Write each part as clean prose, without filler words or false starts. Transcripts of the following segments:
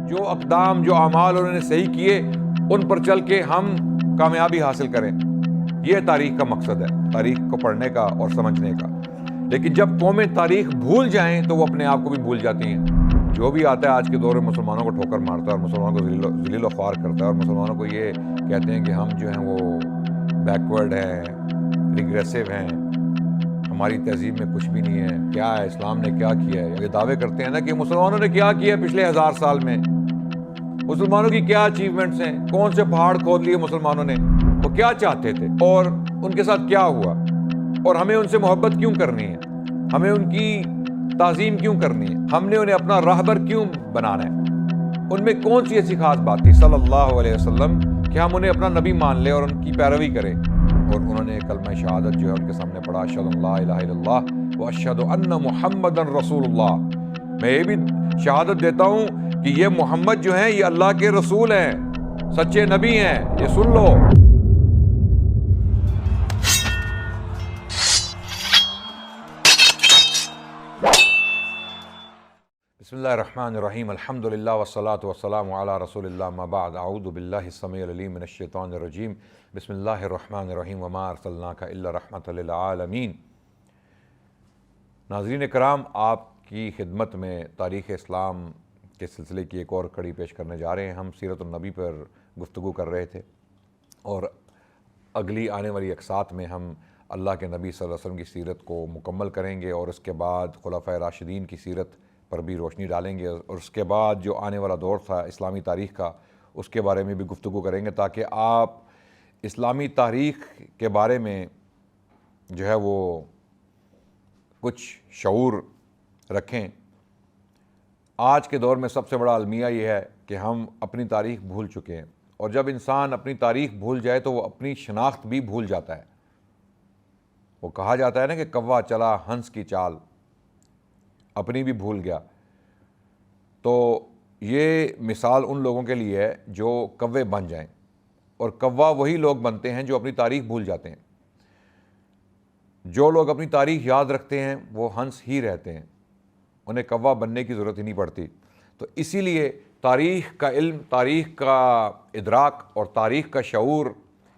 جو اقدام جو اعمال انہوں نے صحیح کیے ان پر چل کے ہم کامیابی حاصل کریں. یہ تاریخ کا مقصد ہے، تاریخ کو پڑھنے کا اور سمجھنے کا. لیکن جب قومیں تاریخ بھول جائیں تو وہ اپنے آپ کو بھی بھول جاتی ہیں. جو بھی آتا ہے آج کے دور میں مسلمانوں کو ٹھوکر مارتا ہے اور مسلمانوں کو ذلیل و خوار کرتا ہے اور مسلمانوں کو یہ کہتے ہیں کہ ہم جو ہیں وہ بیکورڈ ہیں، ریگریسو ہیں، ہماری تہذیب میں کچھ بھی نہیں ہے، کیا ہے اسلام نے کیا کیا ہے. یہ دعوے کرتے ہیں نا کہ مسلمانوں نے کیا کیا پچھلے 1000 سال میں، مسلمانوں کی کیا اچیومنٹس ہیں، کون سے پہاڑ کھود لیے مسلمانوں نے، وہ کیا چاہتے تھے اور ان کے ساتھ کیا ہوا، اور ہمیں ان سے محبت کیوں کرنی ہے، ہمیں ان کی تعظیم کیوں کرنی ہے، ہم نے انہیں اپنا راہبر کیوں بنانا ہے. ان میں کون سی ایسی خاص بات تھی صلی اللہ علیہ وسلم کہ ہم انہیں اپنا نبی مان لیں اور ان کی پیروی کریں. اور انہوں نے کلمہ شہادت جو ہے ان کے سامنے پڑھا، اشہد ان لا الہ الا اللہ واشہد ان محمدا رسول اللہ. میں یہ بھی شہادت دیتا ہوں کہ یہ محمد جو ہیں یہ اللہ کے رسول ہیں، سچے نبی ہیں، یہ سن لو. بسم اللہ الرحمن الرحیم، الحمد للہ والصلاة والسلام علی رسول اللہ، اما بعد، اعوذ باللہ السمیع العلیم من الشیطان الرجیم، بسم اللہ الرحمن الرحیم، وما ارسلناک الا رحمۃ للعالمین. ناظرین کرام، آپ کی خدمت میں تاریخ اسلام کے سلسلے کی ایک اور کڑی پیش کرنے جا رہے ہیں. ہم سیرت النبی پر گفتگو کر رہے تھے اور اگلی آنے والی اقساط میں ہم اللہ کے نبی صلی اللہ علیہ وسلم کی سیرت کو مکمل کریں گے اور اس کے بعد خلفائے راشدین کی سیرت پر بھی روشنی ڈالیں گے اور اس کے بعد جو آنے والا دور تھا اسلامی تاریخ کا اس کے بارے میں بھی گفتگو کریں گے، تاکہ آپ اسلامی تاریخ کے بارے میں جو ہے وہ کچھ شعور رکھیں. آج کے دور میں سب سے بڑا المیہ یہ ہے کہ ہم اپنی تاریخ بھول چکے ہیں، اور جب انسان اپنی تاریخ بھول جائے تو وہ اپنی شناخت بھی بھول جاتا ہے. وہ کہا جاتا ہے نا کہ کوا چلا ہنس کی چال، اپنی بھی بھول گیا. تو یہ مثال ان لوگوں کے لیے ہے جو کوے بن جائیں، اور کوا وہی لوگ بنتے ہیں جو اپنی تاریخ بھول جاتے ہیں. جو لوگ اپنی تاریخ یاد رکھتے ہیں وہ ہنس ہی رہتے ہیں، انہیں کوا بننے کی ضرورت ہی نہیں پڑتی. تو اسی لیے تاریخ کا علم، تاریخ کا ادراک اور تاریخ کا شعور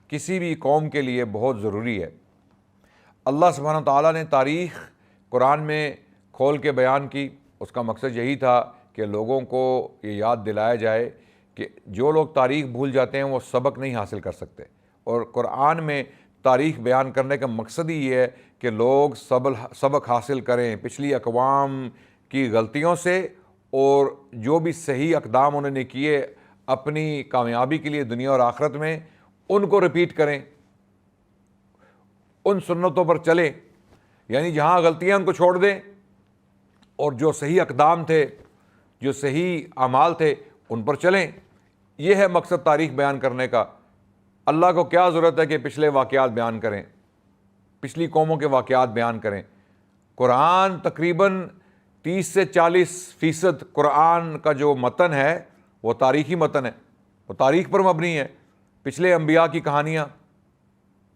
کسی بھی قوم کے لیے بہت ضروری ہے. اللہ سبحانہ تعالیٰ نے تاریخ قرآن میں کھول کے بیان کی. اس کا مقصد یہی تھا کہ لوگوں کو یہ یاد دلایا جائے کہ جو لوگ تاریخ بھول جاتے ہیں وہ سبق نہیں حاصل کر سکتے. اور قرآن میں تاریخ بیان کرنے کا مقصد ہی یہ ہے کہ لوگ سبق حاصل کریں پچھلی اقوام کی غلطیوں سے، اور جو بھی صحیح اقدام انہوں نے کیے اپنی کامیابی کے لیے دنیا اور آخرت میں، ان کو رپیٹ کریں، ان سنتوں پر چلیں. یعنی جہاں غلطیاں ان کو چھوڑ دیں اور جو صحیح اقدام تھے، جو صحیح اعمال تھے ان پر چلیں. یہ ہے مقصد تاریخ بیان کرنے کا. اللہ کو کیا ضرورت ہے کہ پچھلے واقعات بیان کریں، پچھلی قوموں کے واقعات بیان کریں. قرآن تقریباً 30 سے 40% قرآن کا جو متن ہے وہ تاریخی متن ہے، وہ تاریخ پر مبنی ہے. پچھلے انبیاء کی کہانیاں،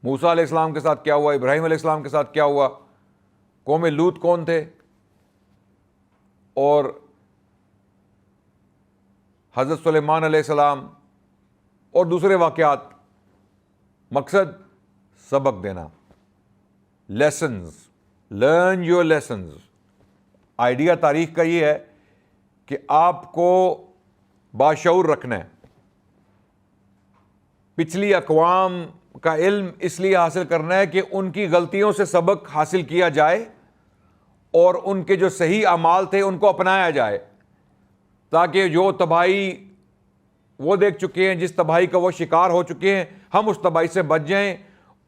موسیٰ علیہ السلام کے ساتھ کیا ہوا، ابراہیم علیہ السلام کے ساتھ کیا ہوا، قوم لوط کون تھے، اور حضرت سلیمان علیہ السلام اور دوسرے واقعات. مقصد سبق دینا، lessons, learn your lessons. Idea تاریخ کا یہ ہے کہ آپ کو باشعور رکھنا ہے. پچھلی اقوام کا علم اس لیے حاصل کرنا ہے کہ ان کی غلطیوں سے سبق حاصل کیا جائے اور ان کے جو صحیح اعمال تھے ان کو اپنایا جائے، تاکہ جو تباہی وہ دیکھ چکے ہیں، جس تباہی کا وہ شکار ہو چکے ہیں، ہم اس تباہی سے بچ جائیں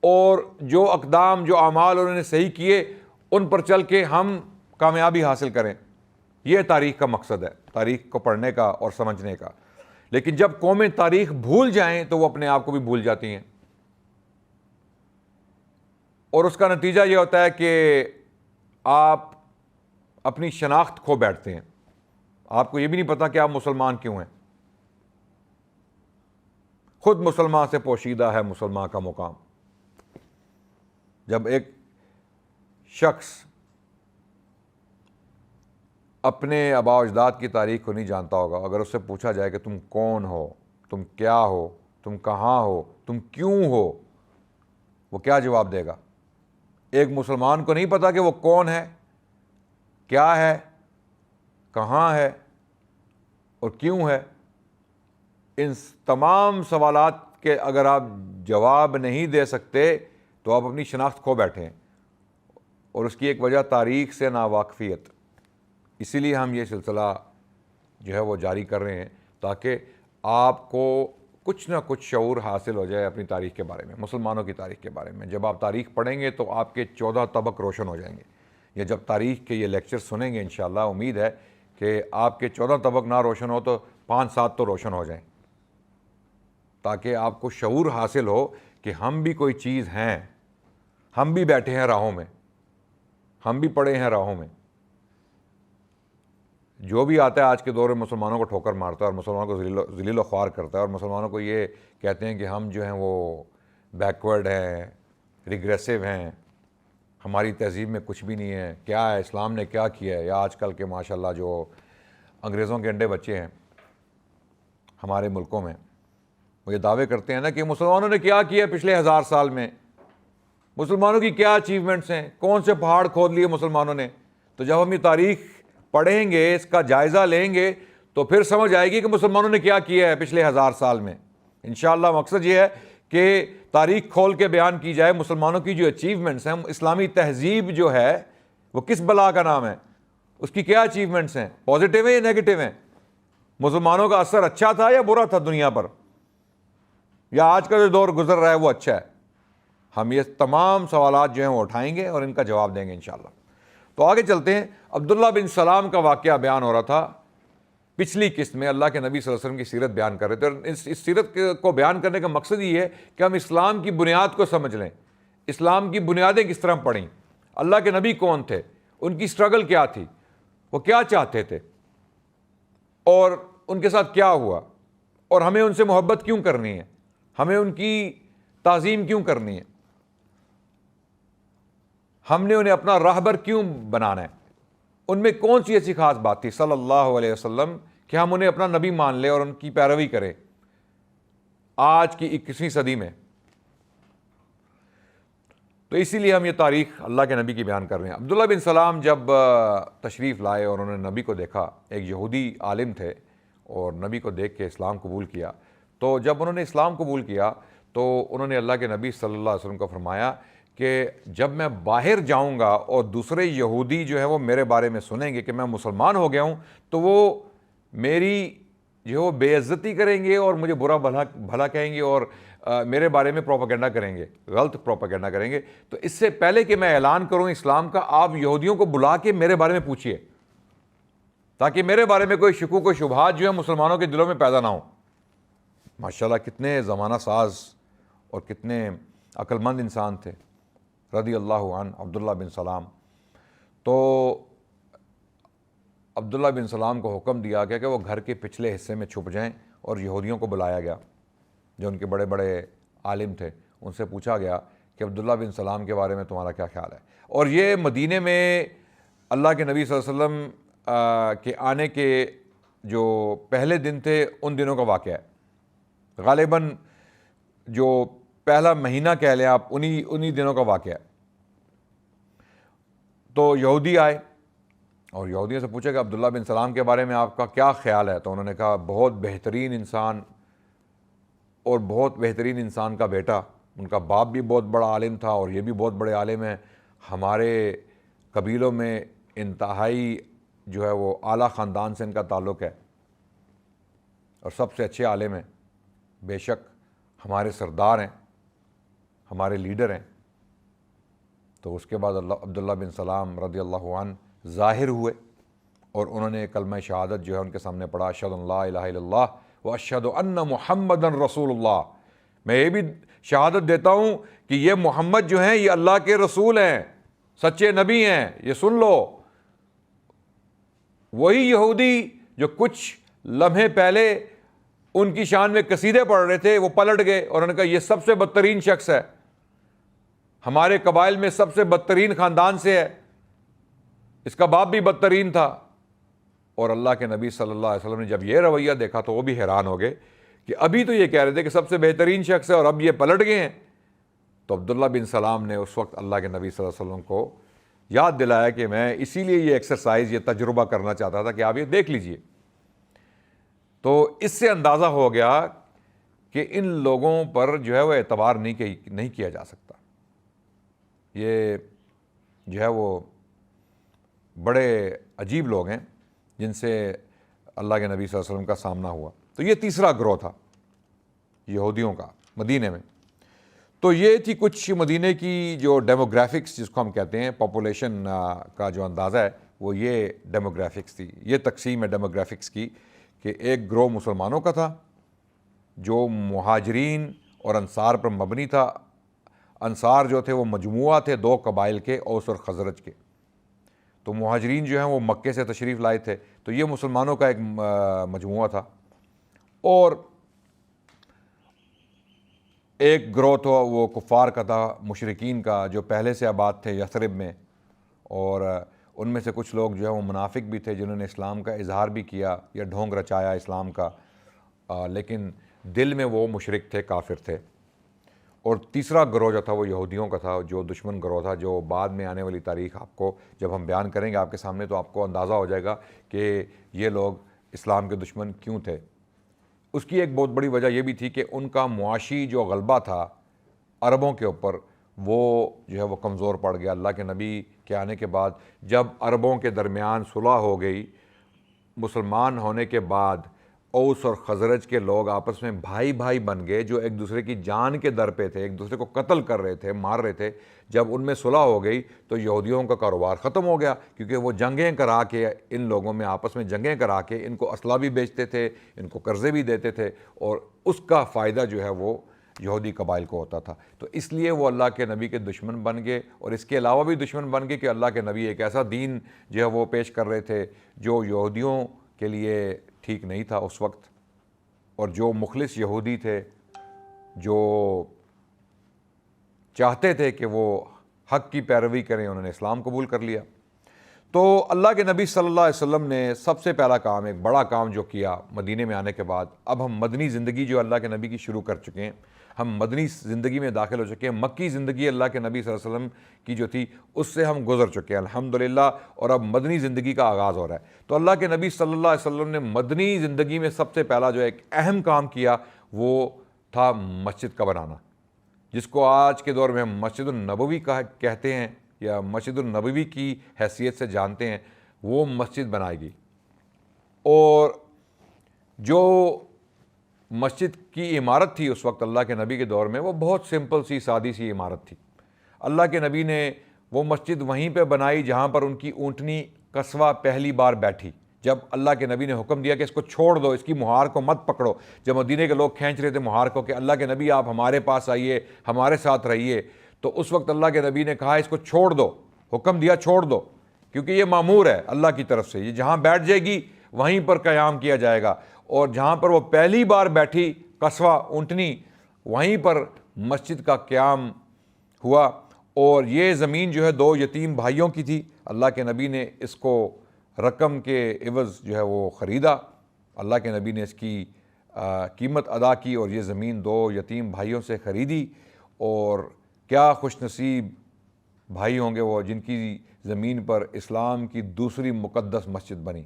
اور جو اقدام جو اعمال انہوں نے صحیح کیے ان پر چل کے ہم کامیابی حاصل کریں. یہ تاریخ کا مقصد ہے، تاریخ کو پڑھنے کا اور سمجھنے کا. لیکن جب قومیں تاریخ بھول جائیں تو وہ اپنے آپ کو بھی بھول جاتی ہیں، اور اس کا نتیجہ یہ ہوتا ہے کہ آپ اپنی شناخت کھو بیٹھتے ہیں. آپ کو یہ بھی نہیں پتا کہ آپ مسلمان کیوں ہیں. خود مسلمان سے پوشیدہ ہے مسلمان کا مقام. جب ایک شخص اپنے آباء و اجداد کی تاریخ کو نہیں جانتا ہوگا، اگر اس سے پوچھا جائے کہ تم کون ہو، تم کیا ہو، تم کہاں ہو، تم کیوں ہو، وہ کیا جواب دے گا؟ ایک مسلمان کو نہیں پتا کہ وہ کون ہے، کیا ہے، کہاں ہے اور کیوں ہے۔ ان تمام سوالات کے اگر آپ جواب نہیں دے سکتے تو آپ اپنی شناخت کھو بیٹھے ہیں، اور اس کی ایک وجہ تاریخ سے ناواقفیت۔ اسی لیے ہم یہ سلسلہ جو ہے وہ جاری کر رہے ہیں، تاکہ آپ کو کچھ نہ کچھ شعور حاصل ہو جائے اپنی تاریخ کے بارے میں، مسلمانوں کی تاریخ کے بارے میں۔ جب آپ تاریخ پڑھیں گے تو آپ کے 14 طبق روشن ہو جائیں گے، یا جب تاریخ کے یہ لیکچر سنیں گے انشاءاللہ امید ہے کہ آپ کے 14 طبق نہ روشن ہو تو 5-7 تو روشن ہو جائیں، تاکہ آپ کو شعور حاصل ہو کہ ہم بھی کوئی چیز ہیں، ہم بھی بیٹھے ہیں راہوں میں، ہم بھی پڑے ہیں راہوں میں۔ جو بھی آتا ہے آج کے دور میں مسلمانوں کو ٹھوکر مارتا ہے اور مسلمانوں کو ذلیل و خوار کرتا ہے، اور مسلمانوں کو یہ کہتے ہیں کہ ہم جو ہیں وہ بیکورڈ ہیں، ریگریسو ہیں، ہماری تہذیب میں کچھ بھی نہیں ہے، کیا ہے اسلام نے کیا کیا ہے۔ یا آج کل کے ماشاءاللہ جو انگریزوں کے انڈے بچے ہیں ہمارے ملکوں میں، وہ یہ دعوے کرتے ہیں نا کہ مسلمانوں نے کیا کیا پچھلے 1000 سال میں، مسلمانوں کی کیا اچیومنٹس ہیں، کون سے پہاڑ کھود لیے مسلمانوں نے۔ تو جب ہم یہ تاریخ پڑھیں گے، اس کا جائزہ لیں گے، تو پھر سمجھ آئے گی کہ مسلمانوں نے کیا کیا ہے پچھلے 1000 سال میں۔ انشاءاللہ مقصد یہ ہے کہ تاریخ کھول کے بیان کی جائے مسلمانوں کی جو اچیومنٹس ہیں، اسلامی تہذیب جو ہے وہ کس بلا کا نام ہے، اس کی کیا اچیومنٹس ہیں، پازیٹیو ہیں یا نیگیٹو ہیں، مسلمانوں کا اثر اچھا تھا یا برا تھا دنیا پر، یا آج کا جو دور گزر رہا ہے وہ اچھا ہے۔ ہم یہ تمام سوالات جو ہیں وہ اٹھائیں گے اور ان کا جواب دیں گے انشاءاللہ۔ تو آگے چلتے ہیں۔ عبداللہ بن سلام کا واقعہ بیان ہو رہا تھا پچھلی قسط میں، اللہ کے نبی صلی اللہ علیہ وسلم کی سیرت بیان کر رہے تھے، اور اس سیرت کو بیان کرنے کا مقصد یہ ہے کہ ہم اسلام کی بنیاد کو سمجھ لیں، اسلام کی بنیادیں کس طرح پڑھیں، اللہ کے نبی کون تھے، ان کی سٹرگل کیا تھی، وہ کیا چاہتے تھے، اور ان کے ساتھ کیا ہوا، اور ہمیں ان سے محبت کیوں کرنی ہے، ہمیں ان کی تعظیم کیوں کرنی ہے، ہم نے انہیں اپنا راہبر کیوں بنانا ہے، ان میں کون سی ایسی خاص بات تھی صلی اللہ علیہ وسلم کہ ہم انہیں اپنا نبی مان لیں اور ان کی پیروی کریں آج کی 21ویں صدی میں۔ تو اسی لیے ہم یہ تاریخ اللہ کے نبی کی بیان کر رہے ہیں۔ عبداللہ بن سلام جب تشریف لائے اور انہوں نے نبی کو دیکھا، ایک یہودی عالم تھے اور نبی کو دیکھ کے اسلام قبول کیا، تو جب انہوں نے اسلام قبول کیا تو انہوں نے اللہ کے نبی صلی اللہ علیہ وسلم کو فرمایا کہ جب میں باہر جاؤں گا اور دوسرے یہودی جو ہیں وہ میرے بارے میں سنیں گے کہ میں مسلمان ہو گیا ہوں، تو وہ میری جو ہے وہ بے عزتی کریں گے اور مجھے برا بھلا کہیں گے اور میرے بارے میں پروپیگنڈا کریں گے، غلط پروپیگنڈا کریں گے۔ تو اس سے پہلے کہ میں اعلان کروں اسلام کا، آپ یہودیوں کو بلا کے میرے بارے میں پوچھیے، تاکہ میرے بارے میں کوئی شکوک و شبہات جو ہے مسلمانوں کے دلوں میں پیدا نہ ہوں۔ ماشاءاللہ کتنے زمانہ ساز اور کتنے عقل مند انسان تھے رضی اللہ عنہ عبداللہ بن سلام۔ تو عبداللہ بن سلام کو حکم دیا گیا کہ وہ گھر کے پچھلے حصے میں چھپ جائیں، اور یہودیوں کو بلایا گیا جو ان کے بڑے بڑے عالم تھے، ان سے پوچھا گیا کہ عبداللہ بن سلام کے بارے میں تمہارا کیا خیال ہے۔ اور یہ مدینے میں اللہ کے نبی صلی اللہ علیہ وسلم کے آنے کے جو پہلے دن تھے ان دنوں کا واقعہ ہے، غالباً جو پہلا مہینہ کہہ لیں آپ، انہی دنوں کا واقعہ ہے۔ تو یہودی آئے اور یہودیوں سے پوچھا کہ عبداللہ بن سلام کے بارے میں آپ کا کیا خیال ہے، تو انہوں نے کہا بہت بہترین انسان اور بہت بہترین انسان کا بیٹا، ان کا باپ بھی بہت بڑا عالم تھا اور یہ بھی بہت بڑے عالم ہیں، ہمارے قبیلوں میں انتہائی جو ہے وہ اعلیٰ خاندان سے ان کا تعلق ہے اور سب سے اچھے عالم ہیں، بے شک ہمارے سردار ہیں، ہمارے لیڈر ہیں۔ تو اس کے بعد عبداللہ بن سلام رضی اللہ عنہ ظاہر ہوئے اور انہوں نے کلمہ شہادت جو ہے ان کے سامنے پڑھا، اشہد ان لا الہ الا اللہ واشہد ان محمدًا رسول اللہ، میں یہ بھی شہادت دیتا ہوں کہ یہ محمد جو ہیں یہ اللہ کے رسول ہیں، سچے نبی ہیں، یہ سن لو۔ وہی یہودی جو کچھ لمحے پہلے ان کی شان میں قصیدے پڑھ رہے تھے وہ پلٹ گئے اور انہوں نے کہا یہ سب سے بدترین شخص ہے، ہمارے قبائل میں سب سے بدترین خاندان سے ہے، اس کا باپ بھی بدترین تھا، اور اللہ کے نبی صلی اللہ علیہ وسلم نے جب یہ رویہ دیکھا تو وہ بھی حیران ہو گئے کہ ابھی تو یہ کہہ رہے تھے کہ سب سے بہترین شخص ہے اور اب یہ پلٹ گئے ہیں۔ تو عبداللہ بن سلام نے اس وقت اللہ کے نبی صلی اللہ علیہ وسلم کو یاد دلایا کہ میں اسی لیے یہ ایکسرسائز، یہ تجربہ کرنا چاہتا تھا کہ آپ یہ دیکھ لیجئے۔ تو اس سے اندازہ ہو گیا کہ ان لوگوں پر جو ہے وہ اعتبار نہیں کیا جا سکتا، یہ جو ہے وہ بڑے عجیب لوگ ہیں جن سے اللہ کے نبی صلی اللہ علیہ وسلم کا سامنا ہوا۔ تو یہ تیسرا گروہ تھا یہودیوں کا مدینے میں۔ تو یہ تھی کچھ مدینے کی جو ڈیموگرافکس جس کو ہم کہتے ہیں، پاپولیشن کا جو اندازہ ہے وہ یہ ڈیموگرافکس تھی، یہ تقسیم ہے ڈیموگرافکس کی، کہ ایک گروہ مسلمانوں کا تھا جو مہاجرین اور انصار پر مبنی تھا۔ انصار جو تھے وہ مجموعہ تھے دو قبائل کے، اوس اور خزرج کے۔ تو مہاجرین جو ہیں وہ مکے سے تشریف لائے تھے، تو یہ مسلمانوں کا ایک مجموعہ تھا۔ اور ایک گروہ تو وہ کفار کا تھا، مشرکین کا، جو پہلے سے آباد تھے یثرب میں، اور ان میں سے کچھ لوگ جو ہے وہ منافق بھی تھے جنہوں نے اسلام کا اظہار بھی کیا یا ڈھونگ رچایا اسلام کا، لیکن دل میں وہ مشرک تھے، کافر تھے۔ اور تیسرا گروہ جو تھا وہ یہودیوں کا تھا، جو دشمن گروہ تھا، جو بعد میں آنے والی تاریخ آپ کو جب ہم بیان کریں گے آپ کے سامنے تو آپ کو اندازہ ہو جائے گا کہ یہ لوگ اسلام کے دشمن کیوں تھے۔ اس کی ایک بہت بڑی وجہ یہ بھی تھی کہ ان کا معاشی جو غلبہ تھا عربوں کے اوپر، وہ جو ہے وہ کمزور پڑ گیا۔ اللہ کے نبی کے آنے کے بعد جب عربوں کے درمیان صلح ہو گئی، مسلمان ہونے کے بعد اوس اور خزرج کے لوگ آپس میں بھائی بھائی بن گئے، جو ایک دوسرے کی جان کے در پہ تھے، ایک دوسرے کو قتل کر رہے تھے، مار رہے تھے۔ جب ان میں صلح ہو گئی تو یہودیوں کا کاروبار ختم ہو گیا، کیونکہ وہ جنگیں کرا کے ان لوگوں میں آپس میں جنگیں کرا کے ان کو اسلحہ بھی بیچتے تھے، ان کو قرضے بھی دیتے تھے، اور اس کا فائدہ جو ہے وہ یہودی قبائل کو ہوتا تھا۔ تو اس لیے وہ اللہ کے نبی کے دشمن بن گئے، اور اس کے علاوہ بھی دشمن بن گئے کہ اللہ کے نبی ایک ایسا دین جو ہے وہ پیش کر رہے تھے جو یہودیوں کے لیے ٹھیک نہیں تھا اس وقت، اور جو مخلص یہودی تھے، جو چاہتے تھے کہ وہ حق کی پیروی کریں، انہوں نے اسلام قبول کر لیا۔ تو اللہ کے نبی صلی اللہ علیہ وسلم نے سب سے پہلا کام، ایک بڑا کام جو کیا مدینے میں آنے کے بعد، اب ہم مدنی زندگی جو اللہ کے نبی کی شروع کر چکے ہیں، ہم مدنی زندگی میں داخل ہو چکے ہیں۔ مکی زندگی اللہ کے نبی صلی اللہ علیہ وسلم کی جو تھی اس سے ہم گزر چکے ہیں الحمدللہ، اور اب مدنی زندگی کا آغاز ہو رہا ہے۔ تو اللہ کے نبی صلی اللہ علیہ وسلم نے مدنی زندگی میں سب سے پہلا جو ایک اہم کام کیا وہ تھا مسجد کا بنانا، جس کو آج کے دور میں ہم مسجد النبوی کہتے ہیں یا مسجد النبوی کی حیثیت سے جانتے ہیں۔ وہ مسجد بنائی گئی، اور جو مسجد کی عمارت تھی اس وقت اللہ کے نبی کے دور میں، وہ بہت سمپل سی سادی سی عمارت تھی۔ اللہ کے نبی نے وہ مسجد وہیں پہ بنائی جہاں پر ان کی اونٹنی قصوہ پہلی بار بیٹھی۔ جب اللہ کے نبی نے حکم دیا کہ اس کو چھوڑ دو، اس کی مہار کو مت پکڑو، جب مدینے کے لوگ کھینچ رہے تھے مہار کو کہ اللہ کے نبی آپ ہمارے پاس آئیے، ہمارے ساتھ رہیے، تو اس وقت اللہ کے نبی نے کہا اس کو چھوڑ دو، حکم دیا چھوڑ دو، کیونکہ یہ مامور ہے اللہ کی طرف سے، یہ جہاں بیٹھ جائے گی وہیں پر قیام کیا جائے گا۔ اور جہاں پر وہ پہلی بار بیٹھی قصوہ اونٹنی، وہیں پر مسجد کا قیام ہوا۔ اور یہ زمین جو ہے دو یتیم بھائیوں کی تھی، اللہ کے نبی نے اس کو رقم کے عوض جو ہے وہ خریدا، اللہ کے نبی نے اس کی قیمت ادا کی اور یہ زمین دو یتیم بھائیوں سے خریدی۔ اور کیا خوش نصیب بھائی ہوں گے وہ جن کی زمین پر اسلام کی دوسری مقدس مسجد بنی،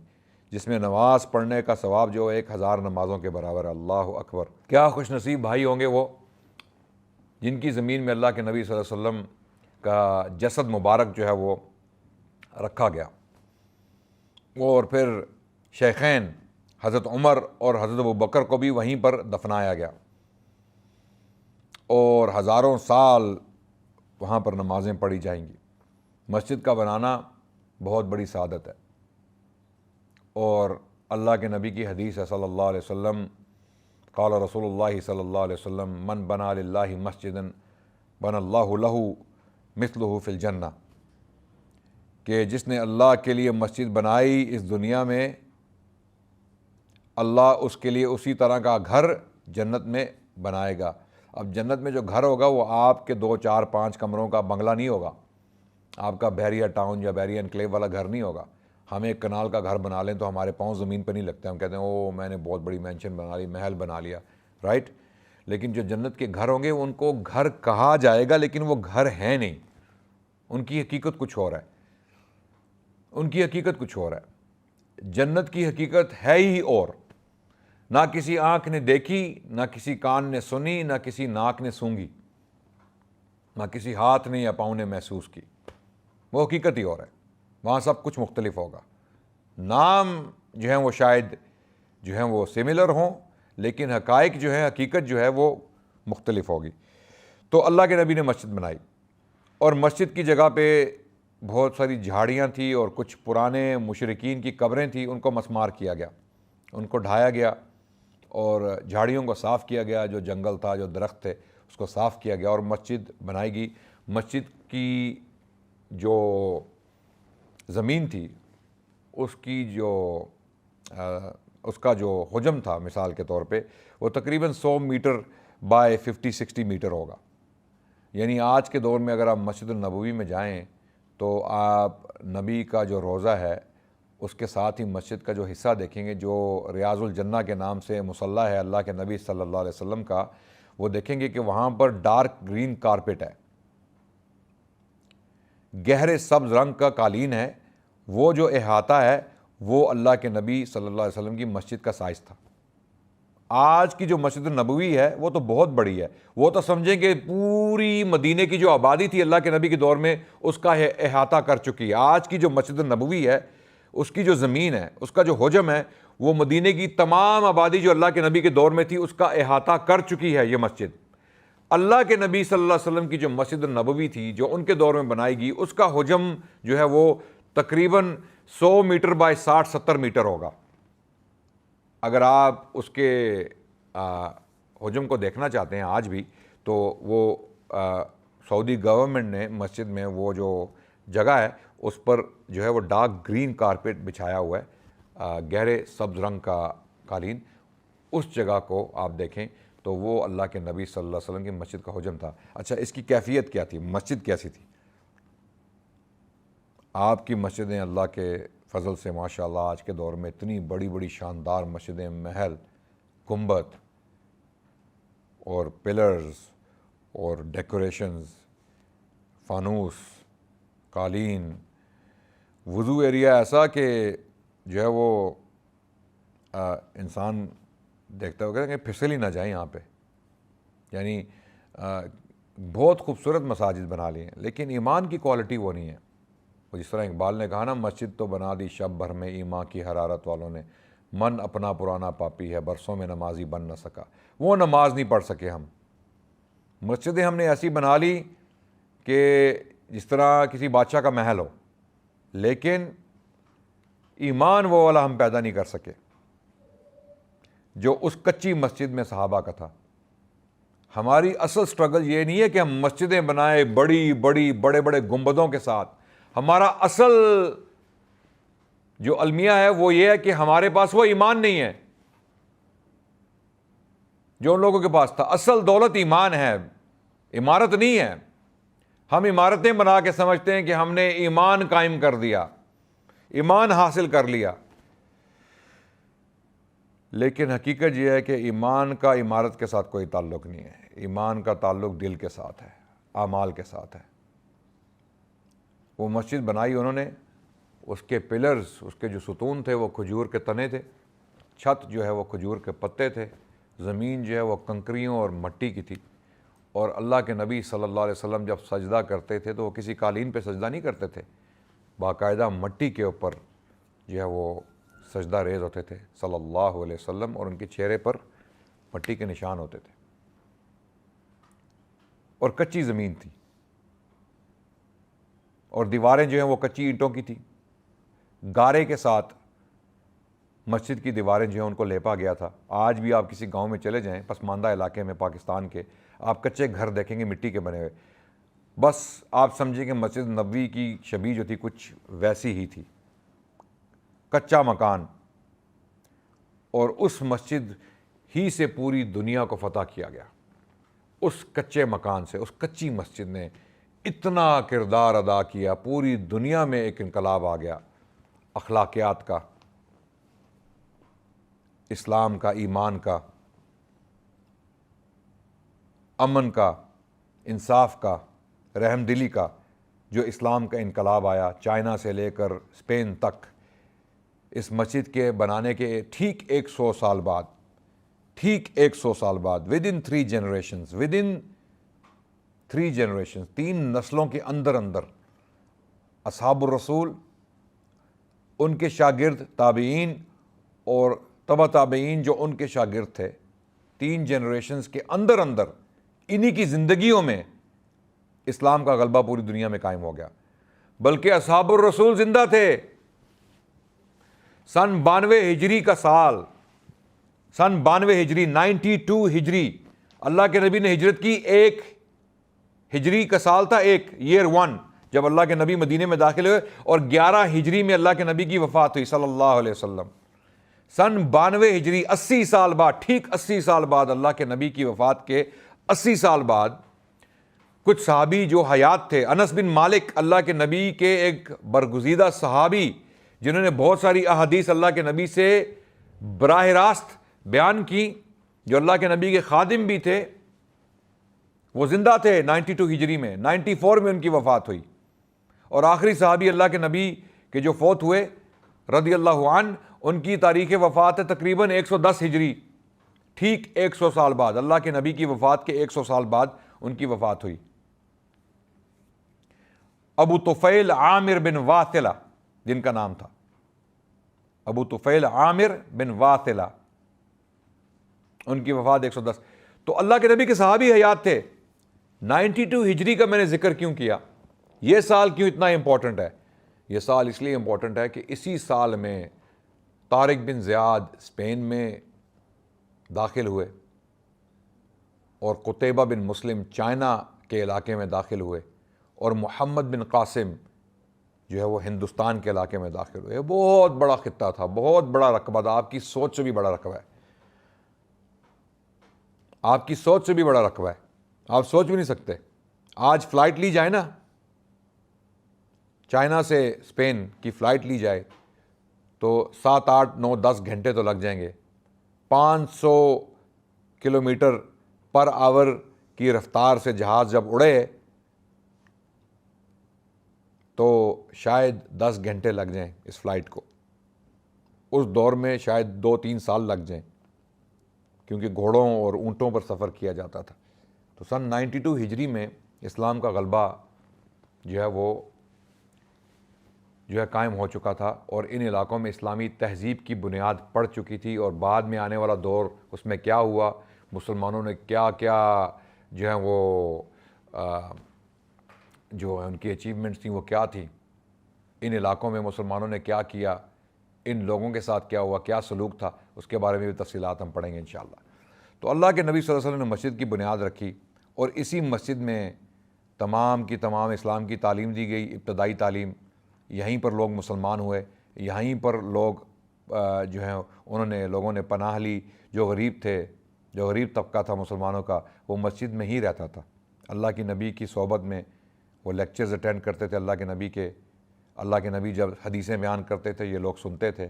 جس میں نماز پڑھنے کا ثواب جو 1000 نمازوں کے برابر ہے۔ اللہ اکبر! کیا خوش نصیب بھائی ہوں گے وہ جن کی زمین میں اللہ کے نبی صلی اللہ علیہ وسلم کا جسد مبارک جو ہے وہ رکھا گیا۔ اور پھر شیخین حضرت عمر اور حضرت ابوبکر کو بھی وہیں پر دفنایا گیا، اور ہزاروں سال وہاں پر نمازیں پڑھی جائیں گی۔ مسجد کا بنانا بہت بڑی سعادت ہے، اور اللہ کے نبی کی حدیث ہے صلی اللہ علیہ وسلم، قال رسول اللہ صلی اللہ علیہ وسلم من بنا للہ مسجدا بنى اللہ لہ مثلہ فی الجنہ، کہ جس نے اللہ کے لیے مسجد بنائی اس دنیا میں، اللہ اس کے لیے اسی طرح کا گھر جنت میں بنائے گا۔ اب جنت میں جو گھر ہوگا وہ آپ کے 2 4 5 کمروں کا بنگلہ نہیں ہوگا، آپ کا بحریہ ٹاؤن یا بحریہ انکلیو والا گھر نہیں ہوگا۔ ہم ایک کنال کا گھر بنا لیں تو ہمارے پاؤں زمین پہ نہیں لگتے، ہم کہتے ہیں او میں نے بہت بڑی مینشن بنا لی، محل بنا لیا، رائٹ؟ لیکن جو جنت کے گھر ہوں گے ان کو گھر کہا جائے گا لیکن وہ گھر ہیں نہیں، ان کی حقیقت کچھ اور ہے، ان کی حقیقت کچھ اور ہے۔ جنت کی حقیقت ہے ہی اور، نہ کسی آنکھ نے دیکھی، نہ کسی کان نے سنی، نہ کسی ناک نے سونگی، نہ کسی ہاتھ نے یا پاؤں نے محسوس کی، وہ حقیقت ہی اور ہے۔ وہاں سب کچھ مختلف ہوگا، نام جو ہیں وہ شاید جو ہیں وہ سملر ہوں لیکن حقائق جو ہے، حقیقت جو ہے وہ مختلف ہوگی۔ تو اللہ کے نبی نے مسجد بنائی، اور مسجد کی جگہ پہ بہت ساری جھاڑیاں تھیں اور کچھ پرانے مشرکین کی قبریں تھیں، ان کو مسمار کیا گیا، ان کو ڈھایا گیا اور جھاڑیوں کو صاف کیا گیا، جو جنگل تھا، جو درخت تھے اس کو صاف کیا گیا اور مسجد بنائی گئی۔ مسجد کی جو زمین تھی اس کی اس کا جو حجم تھا مثال کے طور پہ وہ تقریباً 100 میٹر بائی 50-60 میٹر ہوگا۔ یعنی آج کے دور میں اگر آپ مسجد النبوی میں جائیں تو آپ نبی کا جو روضہ ہے اس کے ساتھ ہی مسجد کا جو حصہ دیکھیں گے جو ریاض الجنہ کے نام سے مصلی ہے اللہ کے نبی صلی اللہ علیہ وسلم کا، وہ دیکھیں گے کہ وہاں پر ڈارک گرین کارپٹ ہے، گہرے سبز رنگ کا قالین ہے، وہ جو احاطہ ہے وہ اللہ کے نبی صلی اللہ علیہ وسلم کی مسجد کا سائز تھا۔ آج کی جو مسجد النبوی ہے وہ تو بہت بڑی ہے، وہ تو سمجھیں کہ پوری مدینے کی جو آبادی تھی اللہ کے نبی کے دور میں اس کا احاطہ کر چکی ہے۔ آج کی جو مسجد النبوی ہے اس کی جو زمین ہے، اس کا جو حجم ہے، وہ مدینے کی تمام آبادی جو اللہ کے نبی کے دور میں تھی اس کا احاطہ کر چکی ہے یہ مسجد۔ اللہ کے نبی صلی اللہ علیہ وسلم کی جو مسجد النبوی تھی جو ان کے دور میں بنائی گئی، اس کا حجم جو ہے وہ تقریباً 100 میٹر بائی 60-70 میٹر ہوگا۔ اگر آپ اس کے حجم کو دیکھنا چاہتے ہیں آج بھی تو وہ سعودی گورنمنٹ نے مسجد میں وہ جو جگہ ہے اس پر جو ہے وہ ڈارک گرین کارپیٹ بچھایا ہوا ہے، گہرے سبز رنگ کا قالین، اس جگہ کو آپ دیکھیں تو وہ اللہ کے نبی صلی اللہ علیہ وسلم کی مسجد کا حجم تھا۔ اچھا، اس کی کیفیت کیا تھی؟ مسجد کیسی تھی؟ آپ کی مسجدیں اللہ کے فضل سے ماشاءاللہ آج کے دور میں اتنی بڑی بڑی شاندار مسجدیں، محل، گنبد اور پلرز اور ڈیکوریشنز، فانوس، قالین، وضو ایریا ایسا کہ جو ہے وہ انسان دیکھتا ہوگا کہ پھسل ہی نہ جائیں یہاں پہ، یعنی بہت خوبصورت مساجد بنا لی ہیں لیکن ایمان کی کوالٹی وہ نہیں ہے۔ وہ جس طرح اقبال نے کہا نا، مسجد تو بنا دی شب بھر میں ایمان کی حرارت والوں نے، من اپنا پرانا پاپی ہے برسوں میں نمازی بن نہ سکا۔ وہ نماز نہیں پڑھ سکے ہم، مسجدیں ہم نے ایسی بنا لی کہ جس طرح کسی بادشاہ کا محل ہو، لیکن ایمان وہ والا ہم پیدا نہیں کر سکے جو اس کچی مسجد میں صحابہ کا تھا۔ ہماری اصل سٹرگل یہ نہیں ہے کہ ہم مسجدیں بنائیں بڑی بڑی بڑے بڑے گنبدوں کے ساتھ، ہمارا اصل جو المیہ ہے وہ یہ ہے کہ ہمارے پاس وہ ایمان نہیں ہے جو ان لوگوں کے پاس تھا۔ اصل دولت ایمان ہے، عمارت نہیں ہے۔ ہم عمارتیں بنا کے سمجھتے ہیں کہ ہم نے ایمان قائم کر دیا، ایمان حاصل کر لیا، لیکن حقیقت یہ ہے کہ ایمان کا عمارت کے ساتھ کوئی تعلق نہیں ہے، ایمان کا تعلق دل کے ساتھ ہے، اعمال کے ساتھ ہے۔ وہ مسجد بنائی انہوں نے، اس کے پلرز، اس کے جو ستون تھے وہ کھجور کے تنے تھے، چھت جو ہے وہ کھجور کے پتے تھے، زمین جو ہے وہ کنکریوں اور مٹی کی تھی، اور اللہ کے نبی صلی اللہ علیہ وسلم جب سجدہ کرتے تھے تو وہ کسی قالین پہ سجدہ نہیں کرتے تھے، باقاعدہ مٹی کے اوپر جو ہے وہ سجدہ ریز ہوتے تھے صلی اللہ علیہ وسلم، اور ان کے چہرے پر مٹی کے نشان ہوتے تھے، اور کچی زمین تھی، اور دیواریں جو ہیں وہ کچی اینٹوں کی تھی، گارے کے ساتھ مسجد کی دیواریں جو ہیں ان کو لیپا گیا تھا۔ آج بھی آپ کسی گاؤں میں چلے جائیں پسماندہ علاقے میں پاکستان کے، آپ کچے گھر دیکھیں گے مٹی کے بنے ہوئے، بس آپ سمجھیں کہ مسجد نبوی کی شبیہ جو تھی کچھ ویسی ہی تھی، کچا مکان، اور اس مسجد ہی سے پوری دنیا کو فتح کیا گیا۔ اس کچے مکان سے، اس کچی مسجد نے اتنا کردار ادا کیا، پوری دنیا میں ایک انقلاب آ گیا۔ اخلاقیات کا، اسلام کا، ایمان کا، امن کا، انصاف کا، رحم دلی کا، جو اسلام کا انقلاب آیا چائنا سے لے کر اسپین تک، اس مسجد کے بنانے کے ٹھیک 100 سال بعد، ود ان 3 جنریشنز، 3 نسلوں کے اندر اصحاب الرسول، ان کے شاگرد تابعین اور تبع تابعین جو ان کے شاگرد تھے، 3 جنریشنز کے اندر انہی کی زندگیوں میں اسلام کا غلبہ پوری دنیا میں قائم ہو گیا۔ بلکہ اصحاب الرسول زندہ تھے۔ سن 92 ہجری کا سال، سن 92 ہجری، 92 ہجری، اللہ کے نبی نے ہجرت کی، 1 ہجری کا سال تھا، year 1 جب اللہ کے نبی مدینے میں داخل ہوئے، اور 11 ہجری میں اللہ کے نبی کی وفات ہوئی صلی اللہ علیہ وسلم۔ سن 92 ہجری، 80 سال بعد، ٹھیک 80 سال بعد، اللہ کے نبی کی وفات کے 80 سال بعد، کچھ صحابی جو حیات تھے، انس بن مالک اللہ کے نبی کے ایک برگزیدہ صحابی جنہوں نے بہت ساری احادیث اللہ کے نبی سے براہ راست بیان کی، جو اللہ کے نبی کے خادم بھی تھے، وہ زندہ تھے 92 ہجری میں، 94 میں ان کی وفات ہوئی۔ اور آخری صحابی اللہ کے نبی کے جو فوت ہوئے رضی اللہ عنہ، ان کی تاریخ وفات ہے تقریباً 110 ہجری، ٹھیک 100 سال بعد، اللہ کے نبی کی وفات کے 100 سال بعد ان کی وفات ہوئی۔ ابو طفیل عامر بن واثلہ جن کا نام تھا، ابو طفیل عامر بن واثلہ، ان کی وفات 110۔ تو اللہ کے نبی کے صحابی حیات تھے۔ 92 ہجری کا میں نے ذکر کیوں کیا؟ یہ سال کیوں اتنا امپورٹنٹ ہے؟ یہ سال اس لیے امپورٹنٹ ہے کہ اسی سال میں طارق بن زیاد اسپین میں داخل ہوئے، اور قتیبہ بن مسلم چائنا کے علاقے میں داخل ہوئے، اور محمد بن قاسم جو ہے وہ ہندوستان کے علاقے میں داخل ہوئے۔ بہت بڑا خطہ تھا، بہت بڑا رقبہ تھا، آپ کی سوچ سے بھی بڑا رقبہ ہے، آپ کی سوچ سے بھی بڑا رقبہ ہے، آپ سوچ بھی نہیں سکتے۔ آج فلائٹ لی جائے نا، چائنا سے اسپین کی فلائٹ لی جائے تو 7، 8، 9، 10 گھنٹے تو لگ جائیں گے۔ 500 کلومیٹر پر آور کی رفتار سے جہاز جب اڑے تو شاید 10 گھنٹے لگ جائیں اس فلائٹ کو۔ اس دور میں شاید 2-3 سال لگ جائیں، کیونکہ گھوڑوں اور اونٹوں پر سفر کیا جاتا تھا۔ تو سن 92 ہجری میں اسلام کا غلبہ جو ہے وہ قائم ہو چکا تھا، اور ان علاقوں میں اسلامی تہذیب کی بنیاد پڑ چکی تھی۔ اور بعد میں آنے والا دور، اس میں کیا ہوا، مسلمانوں نے کیا کیا جو ہے وہ جو ان کی اچیومنٹس تھیں وہ کیا تھیں، ان علاقوں میں مسلمانوں نے کیا کیا، ان لوگوں کے ساتھ کیا ہوا، کیا سلوک تھا، اس کے بارے میں بھی تفصیلات ہم پڑھیں گے انشاءاللہ۔ تو اللہ کے نبی صلی اللہ علیہ وسلم نے مسجد کی بنیاد رکھی، اور اسی مسجد میں تمام کی تمام اسلام کی تعلیم دی گئی، ابتدائی تعلیم۔ یہیں پر لوگ مسلمان ہوئے، یہیں پر لوگ جو ہیں انہوں نے لوگوں نے پناہ لی۔ جو غریب تھے، جو غریب طبقہ تھا مسلمانوں کا، وہ مسجد میں ہی رہتا تھا، اللہ کے نبی کی صحبت میں وہ لیکچرز اٹینڈ کرتے تھے اللہ کے نبی کے۔ اللہ کے نبی جب حدیثیں بیان کرتے تھے یہ لوگ سنتے تھے،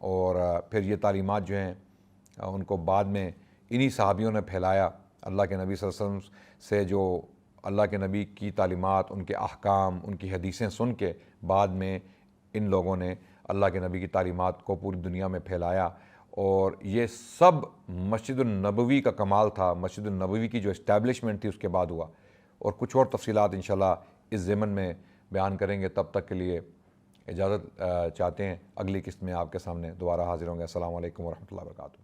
اور پھر یہ تعلیمات جو ہیں ان کو بعد میں انہی صحابیوں نے پھیلایا۔ اللہ کے نبی صلی اللہ علیہ وسلم سے جو اللہ کے نبی کی تعلیمات، ان کے احکام، ان کی حدیثیں سن کے بعد میں ان لوگوں نے اللہ کے نبی کی تعلیمات کو پوری دنیا میں پھیلایا۔ اور یہ سب مسجد النبوی کا کمال تھا، مسجد النبوی کی جو اسٹیبلشمنٹ تھی اس کے بعد ہوا۔ اور کچھ اور تفصیلات انشاءاللہ اس ضمن میں بیان کریں گے۔ تب تک کے لیے اجازت چاہتے ہیں، اگلی قسط میں آپ کے سامنے دوبارہ حاضر ہوں گے۔ السلام علیکم ورحمۃ اللہ وبرکاتہ۔